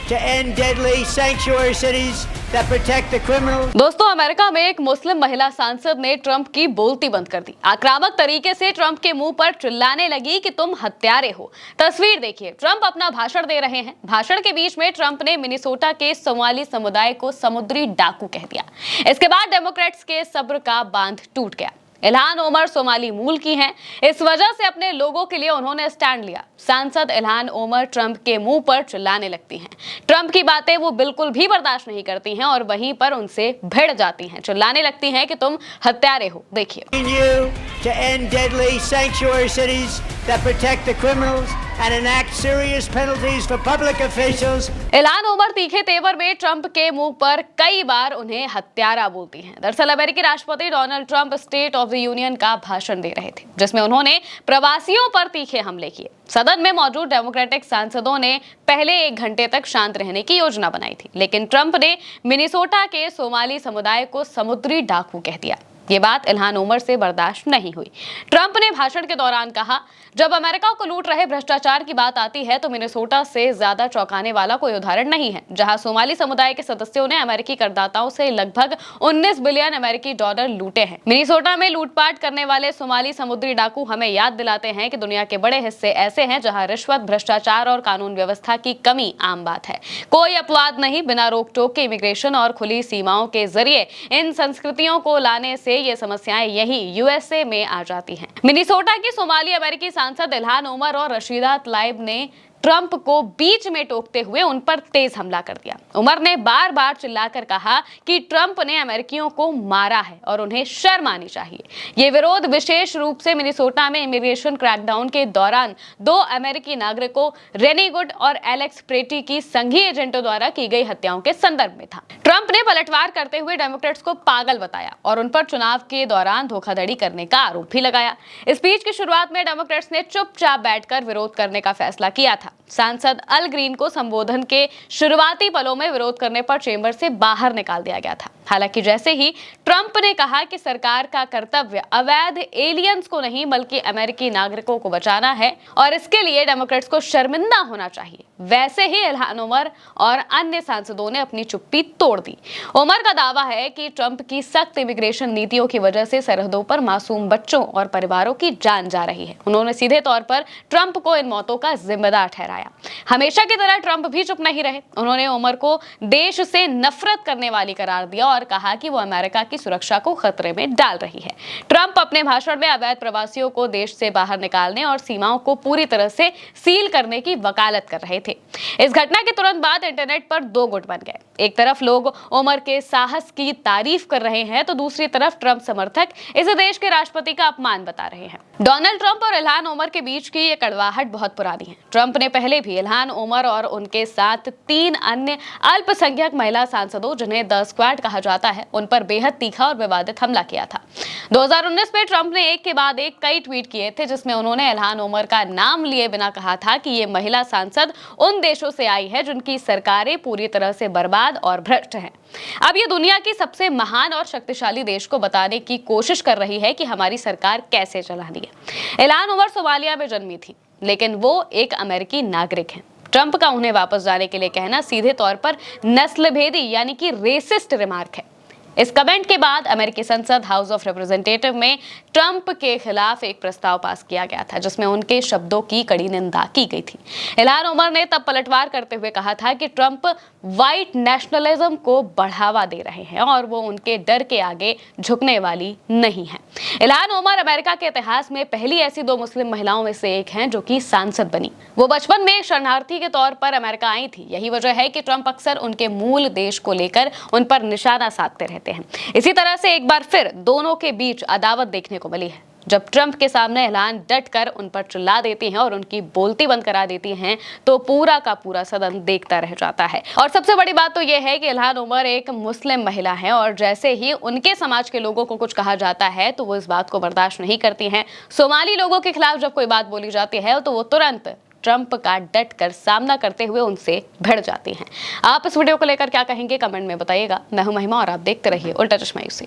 to end deadly sanctuary cities that protect the criminals. दोस्तों, America में एक मुस्लिम महिला सांसद ने ट्रंप की बोलती बंद कर दी। आक्रामक तरीके से ट्रंप के मुंह पर चिल्लाने लगी कि तुम हत्यारे हो। तस्वीर देखिए, ट्रंप अपना भाषण दे रहे हैं। भाषण के बीच में ट्रंप ने मिनेसोटा के सोमाली समुदाय को समुद्री डाकू कह दिया। इसके बाद डेमोक्रेट्स के सब्र का बांध टूट गया। इल्हान ओमर सोमाली मूल की हैं, इस वजह से अपने लोगों के लिए उन्होंने स्टैंड लिया। सांसद इल्हान ओमर ट्रंप के मुंह पर चिल्लाने लगती हैं। ट्रंप की बातें वो बिल्कुल भी बर्दाश्त नहीं करती हैं और वहीं पर उनसे भिड़ जाती हैं, चिल्लाने लगती हैं कि तुम हत्यारे हो। देखिए, To end deadly sanctuary cities that protect the criminals and enact serious penalties for public officials. Ilhan Omar तीखे तेवर में ट्रंप के मुंह पर कई बार उन्हें हत्यारा बोलती हैं। दरअसल अमेरिकी राष्ट्रपति Donald Trump state of the union का भाषण दे रहे थे, जिसमें उन्होंने प्रवासियों पर तीखे हमले किए। सदन में मौजूद डेमोक्रेटिक सांसदों ने पहले 1 घंटे तक शांत रहने की योजना बनाई थी, लेकिन ट्रंप ने मिनेसोटा के सोमाली समुदाय को समुद्री डाकू कह दिया। ये बात इल्हान ओमर से बर्दाश्त नहीं हुई। ट्रंप ने भाषण के दौरान कहा, जब अमेरिका को लूट रहे भ्रष्टाचार की बात आती है तो मिनेसोटा से ज्यादा चौंकाने वाला कोई उदाहरण नहीं है, जहां सोमाली समुदाय के सदस्यों ने अमेरिकी करदाताओं से लगभग 19 बिलियन अमेरिकी डॉलर लूटे हैं। मिनेसोटा में लूटपाट करने वाले सोमाली समुद्री डाकू हमें याद दिलाते हैं कि दुनिया के बड़े हिस्से ऐसे हैं जहां रिश्वत, भ्रष्टाचार और कानून व्यवस्था की कमी आम बात है। कोई अपवाद नहीं। बिना रोक टोक के इमिग्रेशन और खुली सीमाओं के जरिए इन संस्कृतियों को लाने से ये समस्याएं यही यूएसए में आ जाती हैं। मिनेसोटा की सोमाली अमेरिकी सांसद इल्हान ओमर और रशीदा तलाइब ने ट्रंप को बीच में टोकते हुए उन पर तेज हमला कर दिया। उमर ने बार बार चिल्लाकर कहा कि ट्रंप ने अमेरिकियों को मारा है और उन्हें शर्म आनी चाहिए। ये विरोध विशेष रूप से मिनेसोटा में इमिग्रेशन क्रैकडाउन के दौरान 2 अमेरिकी नागरिकों रेनी गुड और एलेक्स प्रेटी की संघीय एजेंटों द्वारा की गई हत्याओं के संदर्भ में था। ट्रंप ने पलटवार करते हुए डेमोक्रेट्स को पागल बताया और उन पर चुनाव के दौरान धोखाधड़ी करने का आरोप भी लगाया। स्पीच की शुरुआत में डेमोक्रेट्स ने चुपचाप बैठकर विरोध करने का फैसला किया था। सांसद अल ग्रीन को संबोधन के शुरुआती पलों में विरोध करने पर चेंबर से बाहर निकाल दिया गया था। हालांकि जैसे ही ट्रंप ने कहा कि सरकार का कर्तव्य अवैध एलियंस को नहीं बल्कि अमेरिकी नागरिकों को बचाना है और इसके लिए डेमोक्रेट्स को शर्मिंदा होना चाहिए, वैसे ही इल्हान ओमर और अन्य सांसदों ने अपनी चुप्पी तोड़ दी। ओमर का दावा है कि ट्रंप की सख्त इमिग्रेशन नीतियों की वजह से सरहदों पर मासूम बच्चों और परिवारों की जान जा रही है। उन्होंने सीधे तौर पर ट्रंप को इन मौतों का जिम्मेदार ठहराया। हमेशा की तरह ट्रंप भी चुप नहीं रहे। उन्होंने ओमर को देश से नफरत करने वाली करार दिया और कहा कि वो अमेरिका की सुरक्षा को खतरे में डाल रही है। ट्रंप अपने भाषण में अवैध प्रवासियों को देश से बाहर निकालने और सीमाओं को पूरी तरह से सील करने की वकालत कर रहे थे। इस घटना के तुरंत बाद इंटरनेट पर 2 गुट बन गए। एक तरफ लोग ओमर के साहस की तारीफ कर रहे हैं तो दूसरी तरफ ट्रंप समर्थक इसे देश के राष्ट्रपति का अपमान बता रहे हैं। डोनाल्ड ट्रंप और इल्हान ओमर के बीच की ये कड़वाहट बहुत पुरानी है। ट्रंप ने पहले भी इल्हान ओमर और उनके साथ 3 अन्य अल्पसंख्यक महिला सांसदों, जिन्हें द स्क्वाड कहा जाता है, उन पर बेहद तीखा और विवादित हमला किया था। 2019 में ट्रंप ने एक के बाद एक कई ट्वीट किए थे, जिसमें उन्होंने इल्हान ओमर का नाम लिए बिना कहा था कि ये महिला सांसद उन देशों से आई है जिनकी सरकारें पूरी तरह से बर्बाद और भ्रष्ट हैं। अब ये दुनिया की सबसे महान और शक्तिशाली देश को बताने की कोशिश कर रही है कि हमारी सरकार कैसे चलानी है। इल्हान ओमर सोमालिया में जन्मी थी, लेकिन वो एक अमेरिकी नागरिक हैं। ट्रंप का उन्हें वापस जाने के लिए कहना सीधे तौर पर नस्लभेदी यानी कि रेसिस्ट रिमार्क है। इस कमेंट के बाद अमेरिकी संसद हाउस ऑफ रिप्रेजेंटेटिव में ट्रंप के खिलाफ एक प्रस्ताव पास किया गया था, जिसमें उनके शब्दों की कड़ी निंदा की गई थी। इल्हान ओमर ने तब पलटवार करते हुए कहा था कि ट्रंप व्हाइट नेशनलिज्म को बढ़ावा दे रहे हैं और वो उनके डर के आगे झुकने वाली नहीं है। इल्हान ओमर अमेरिका के इतिहास में पहली ऐसी 2 मुस्लिम महिलाओं में से एक हैं जो कि सांसद बनी। वो बचपन में एक शरणार्थी के तौर पर अमेरिका आई थी। यही वजह है कि ट्रंप अक्सर उनके मूल देश को लेकर उन पर निशाना साधते रहते हैं। इसी तरह से एक बार फिर दोनों के बीच अदावत देखने को मिली है, जब ट्रंप के सामने इल्हान डट कर उन पर चिल्ला देती हैं और उनकी बोलती बंद करा देती हैं, तो पूरा का पूरा सदन देखता रह जाता है। और सबसे बड़ी बात तो यह है कि इल्हान ओमर एक मुस्लिम महिला है और जैसे ही उनके समाज के लोगों को कुछ कहा जाता है तो वो इस बात को बर्दाश्त नहीं करती हैं। सोमाली लोगों के खिलाफ जब कोई बात बोली जाती है तो वो तुरंत ट्रंप का डट कर सामना करते हुए उनसे भिड़ जाती हैं। आप इस वीडियो को लेकर क्या कहेंगे, कमेंट में बताइएगा। मैं हूं महिमा और आप देखते रहिए उल्टा चश्मा यूसी।